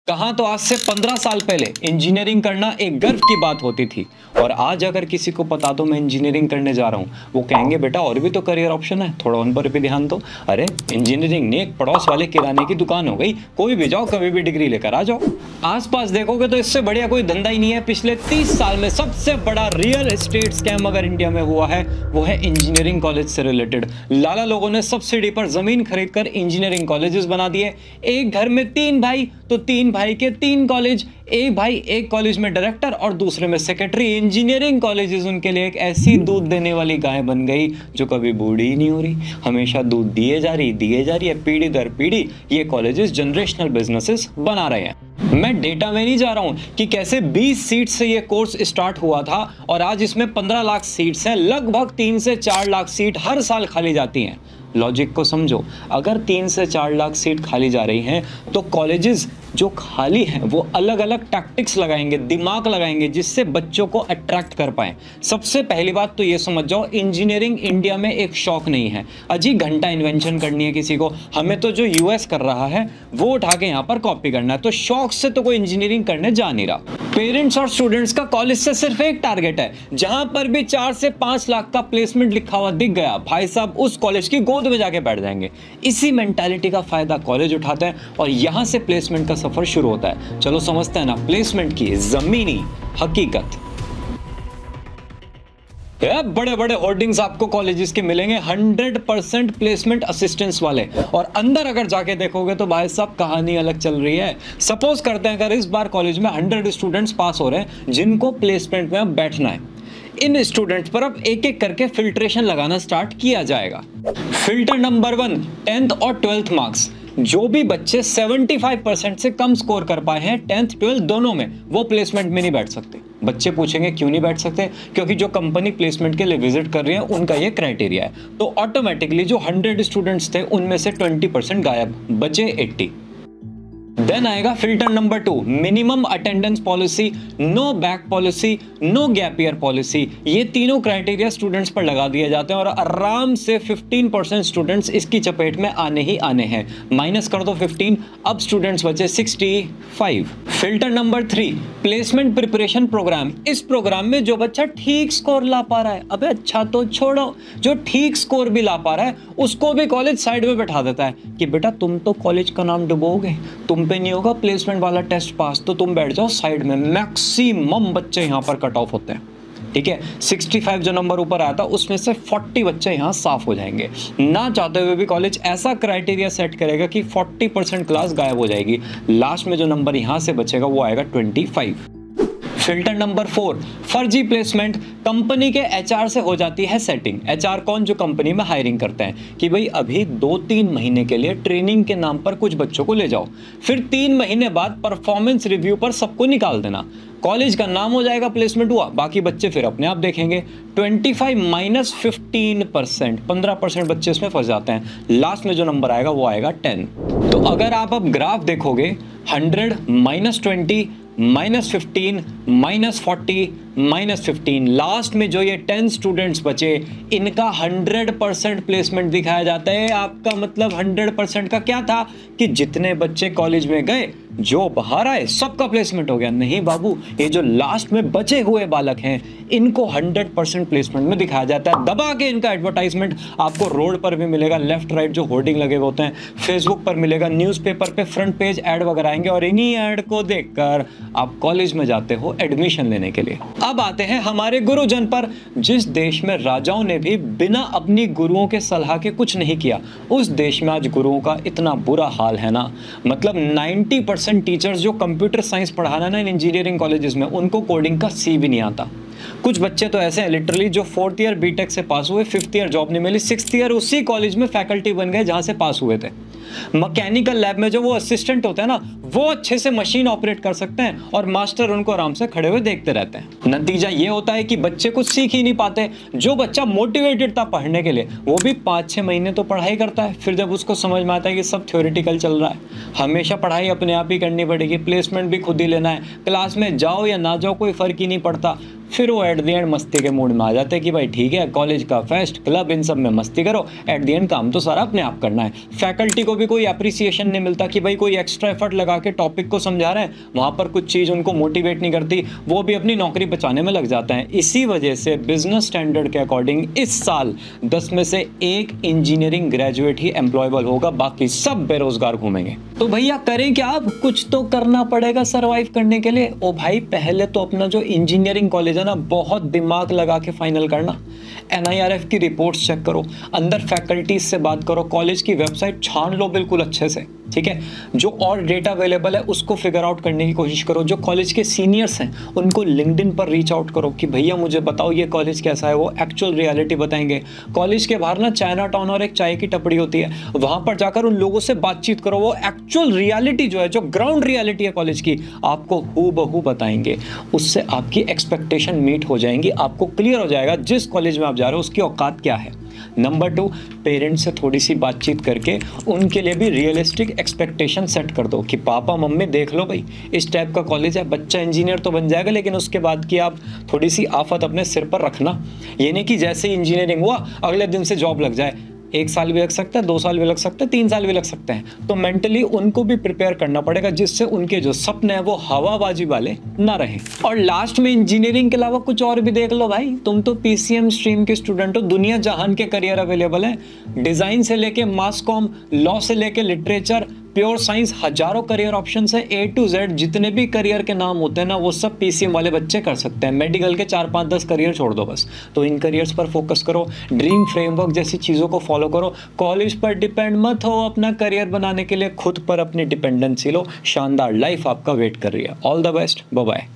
कहाँ तो आज से 15 साल पहले इंजीनियरिंग करना एक गर्व की बात होती थी और आज अगर किसी को पता दो मैं इंजीनियरिंग करने जा रहा हूँ, वो कहेंगे बेटा और भी तो करियर ऑप्शन है, थोड़ा उन पर भी ध्यान दो। अरे इंजीनियरिंग नहीं, एक पड़ोस वाले किराने की दुकान हो गई, कोई भी जाओ कभी भी डिग्री लेकर आ जाओ। आसपास देखोगे तो इससे बढ़िया कोई धंधा ही नहीं है। पिछले 30 साल में सबसे बड़ा रियल एस्टेट स्कैम अगर इंडिया में हुआ है वो है इंजीनियरिंग कॉलेज से रिलेटेड। लाला लोगों ने सब्सिडी पर जमीन खरीद कर इंजीनियरिंग कॉलेजेस बना दिए। एक घर में 3 भाई तो 3 भाई के 3 कॉलेज, एक भाई एक कॉलेज में डायरेक्टर और दूसरे में सेक्रेटरी। इंजीनियरिंग कॉलेजेस उनके लिए एक ऐसी दूध देने वाली गाय बन गई जो कभी बूढ़ी ही नहीं हो रही, हमेशा दूध दिए जा रही है पीढ़ी दर पीढ़ी। ये कॉलेजेस जनरेशनल बिजनेसेस बना रहे हैं। मैं डेटा में नहीं जा रहा हूं कि कैसे 20 सीट से ये कोर्स स्टार्ट हुआ था और आज इसमें 15 लाख सीट्स हैं। लगभग 3 से 4 लाख सीट हर साल खाली जाती हैं। लॉजिक को समझो, अगर 3 से 4 लाख सीट खाली जा रही हैं तो कॉलेजेस जो खाली हैं वो अलग अलग टैक्टिक्स लगाएंगे, दिमाग लगाएंगे जिससे बच्चों को अट्रैक्ट कर पाएं। सबसे पहली बात तो ये समझ जाओ, इंजीनियरिंग इंडिया में एक शौक नहीं है। अजी घंटा इन्वेंशन करनी है किसी को, हमें तो जो यूएस कर रहा है वो उठा के यहाँ पर कॉपी करना है। तो शौक से तो कोई इंजीनियरिंग करने जा नहीं रहा। पेरेंट्स और स्टूडेंट्स का कॉलेज से सिर्फ एक टारगेट है, जहां पर भी 4 से 5 लाख का प्लेसमेंट लिखा हुआ दिख गया, भाई साहब उस कॉलेज की गोद में जाके बैठ जाएंगे। इसी मेंटालिटी का फायदा कॉलेज उठाते हैं और यहां से प्लेसमेंट का सफर शुरू होता है। चलो समझते हैं ना प्लेसमेंट की जमीनी हकीकत। बड़े बड़े होर्डिंग्स आपको कॉलेजेस के मिलेंगे 100% प्लेसमेंट असिस्टेंस वाले, और अंदर अगर जाके देखोगे तो भाई साहब कहानी अलग चल रही है। सपोज करते हैं अगर इस बार कॉलेज में 100 स्टूडेंट्स पास हो रहे हैं जिनको प्लेसमेंट में अब बैठना है, इन स्टूडेंट्स पर अब एक एक करके फिल्ट्रेशन लगाना स्टार्ट किया जाएगा। फिल्टर नंबर 1, 10th और 12th मार्क्स। जो भी बच्चे 75% से कम स्कोर कर पाए हैं 10th 12th दोनों में, वो प्लेसमेंट में नहीं बैठ सकते। बच्चे पूछेंगे क्यों नहीं बैठ सकते? क्योंकि जो कंपनी प्लेसमेंट के लिए विजिट कर रही है उनका ये क्राइटेरिया है। तो ऑटोमेटिकली जो 100 स्टूडेंट्स थे उनमें से 20% गायब, बचे 80। देन आएगा filter number 2, minimum attendance policy, no back policy, no gap year policy. ये तीनों क्राइटेरिया स्टूडेंट्स पर लगा दिए जाते हैं और आराम से 15% स्टूडेंट्स इसकी चपेट में आने ही आने हैं। माइनस कर दो 15, अब स्टूडेंट्स बचे 65। Filter number 3, placement preparation programme. इस प्रोग्राम में जो बच्चा ठीक स्कोर ला पा रहा है, अबे अच्छा तो छोड़ो, जो ठीक स्कोर भी ला पा रहा है उसको भी कॉलेज साइड में बैठा देता है कि बेटा तुम तो कॉलेज का नाम डुबोगे, तुम पे नहीं होगा प्लेसमेंट वाला टेस्ट पास, तो तुम बैठ जाओ साइड में। मैक्सिमम बच्चे यहां पर कट ऑफ होते हैं, ठीक है। 65 जो नंबर ऊपर आया था उसमें से 40 बच्चे यहां साफ हो जाएंगे। ना चाहते हुए भी कॉलेज ऐसा क्राइटेरिया सेट करेगा कि 40% क्लास गायब हो जाएगी। लास्ट में जो नंबर यहां से बचेगा वो आएगा 25। फिल्टर नंबर 4, फर्जी प्लेसमेंट। कंपनी के एचआर से हो जाती है सेटिंग। एचआर कौन? जो कंपनी में हायरिंग करते हैं कि भाई अभी 2-3 महीने के लिए ट्रेनिंग के नाम पर कुछ बच्चों को ले जाओ, फिर 3 महीने बाद परफॉर्मेंस रिव्यू पर सबको निकाल देना। कॉलेज का नाम हो जाएगा प्लेसमेंट हुआ, बाकी बच्चे फिर अपने आप देखेंगे। 25 माइनस 15%, 15% बच्चे इसमें फंस जाते हैं। लास्ट में जो नंबर आएगा वो आएगा 10। तो अगर आप अब ग्राफ देखोगे 100 minus 20 minus 15 minus 40 minus 15, last में जो ये 10 स्टूडेंट्स बचे इनका 100% प्लेसमेंट दिखाया जाता है। आपका मतलब 100% का क्या था कि जितने बच्चे कॉलेज में गए जो बाहर आए सबका प्लेसमेंट हो गया। नहीं बाबू, ये जो लास्ट में बचे हुए बालक हैं इनको 100% प्लेसमेंट में दिखाया जाता है। दबा के इनका एडवर्टाइजमेंट आपको रोड पर भी मिलेगा, लेफ्ट राइट जो होर्डिंग लगे हुए होते हैं, फेसबुक पर मिलेगा, न्यूज़पेपर पे फ्रंट पेज ऐड वगैरह आएंगे और इन्हीं ऐड को देखकर आप कॉलेज में जाते हो एडमिशन लेने के लिए। अब आते हैं हमारे गुरुजन पर। जिस देश में राजाओं ने भी बिना अपनी गुरुओं के सलाह के कुछ नहीं किया, उस देश में आज गुरुओं का इतना बुरा हाल है ना। मतलब 90% टीचर्स जो कंप्यूटर साइंस पढ़ाना ना इन इंजीनियरिंग कॉलेजेस में, उनको कोडिंग का सी भी नहीं आता। कुछ बच्चे तो ऐसे हैं लिटरली जो 4th ईयर बीटेक से पास हुए, 5th ईयर जॉब नहीं मिली, 6th ईयर उसी कॉलेज में फैकल्टी बन गए जहां से पास हुए थे। मैकेनिकल लैब में जो वो असिस्टेंट होते हैं ना, वो अच्छे से मशीन ऑपरेट कर सकते हैं और मास्टर उनको आराम से खड़े हुए देखते रहते हैं। नतीजा ये होता है कि बच्चे कुछ सीख ही नहीं पाते। जो बच्चा मोटिवेटेड था पढ़ने के लिए वो भी 5-6 महीने तो पढ़ाई करता है, फिर जब उसको समझ में आता है कि सब थ्योरेटिकल चल रहा है, हमेशा पढ़ाई अपने आप ही करनी पड़ेगी, प्लेसमेंट भी खुद ही लेना है, क्लास में जाओ या ना जाओ कोई फर्क ही नहीं पड़ता, फिर वो एट द एंड मस्ती के मूड में आ जाते हैं कि भाई ठीक है, कॉलेज का फेस्ट, क्लब, इन सब में मस्ती करो, एट द एंड काम तो सारा अपने आप करना है। फैकल्टी को भी कोई अप्रिसिएशन नहीं मिलता कि भाई कोई एक्स्ट्रा एफर्ट लगा के टॉपिक को समझा रहे हैं, वहाँ पर कुछ चीज़ उनको मोटिवेट नहीं करती, वो भी अपनी नौकरी बचाने में लग जाते हैं। इसी वजह से बिजनेस स्टैंडर्ड के अकॉर्डिंग इस साल 10 में से 1 इंजीनियरिंग ग्रेजुएट ही एम्प्लॉयबल होगा, बाकी सब बेरोजगार घूमेंगे। तो भैया करें क्या, अब कुछ तो करना पड़ेगा सरवाइव करने के लिए। ओ भाई पहले तो अपना जो इंजीनियरिंग कॉलेज है ना, बहुत दिमाग लगा के फाइनल करना। NIRF की रिपोर्ट्स चेक करो, अंदर फैकल्टीज से बात करो, कॉलेज की वेबसाइट छान लो बिल्कुल अच्छे से, ठीक है। जो और डेटा अवेलेबल है उसको फिगर आउट करने की कोशिश करो। जो कॉलेज के सीनियर्स हैं उनको लिंक्डइन पर रीच आउट करो कि भैया मुझे बताओ ये कॉलेज कैसा है, वो एक्चुअल रियलिटी बताएंगे। कॉलेज के बाहर ना चाइना टाउन और एक चाय की टपड़ी होती है, वहां पर जाकर उन लोगों से बातचीत करो, वो एक्चुअल रियलिटी जो है, जो ग्राउंड रियलिटी है कॉलेज की, आपको हूबहू बताएंगे। उससे आपकी एक्सपेक्टेशन मीट हो जाएंगी, आपको क्लियर हो जाएगा जिस कॉलेज में आप जा रहे हो उसकी औकात क्या है। नंबर 2, पेरेंट्स से थोड़ी सी बातचीत करके उनके लिए भी रियलिस्टिक एक्सपेक्टेशन सेट कर दो कि पापा मम्मी देख लो भाई, इस टाइप का कॉलेज है, बच्चा इंजीनियर तो बन जाएगा, लेकिन उसके बाद की आप थोड़ी सी आफत अपने सिर पर रखना। ये नहीं कि जैसे ही इंजीनियरिंग हुआ अगले दिन से जॉब लग जाए। 1 साल भी लग सकता है, 2 साल भी लग सकता है, 3 साल भी लग सकते हैं। तो मेंटली उनको भी प्रिपेयर करना पड़ेगा, जिससे उनके जो सपने हैं वो हवाबाजी वाले ना रहे। और लास्ट में इंजीनियरिंग के अलावा कुछ और भी देख लो भाई, तुम तो PCM स्ट्रीम के स्टूडेंट हो, दुनिया जहान के करियर अवेलेबल है। डिजाइन से लेके मास कॉम, लॉ से लेके लिटरेचर, प्योर साइंस, हजारों करियर ऑप्शंस है। A to Z जितने भी करियर के नाम होते हैं ना, वो सब PCM वाले बच्चे कर सकते हैं। मेडिकल के 4-5-10 करियर छोड़ दो बस, तो इन करियर्स पर फोकस करो, ड्रीम फ्रेमवर्क जैसी चीज़ों को फॉलो करो, कॉलेज पर डिपेंड मत हो। अपना करियर बनाने के लिए खुद पर अपनी डिपेंडेंसी लो, शानदार लाइफ आपका वेट कर रही है। All the best, bye bye.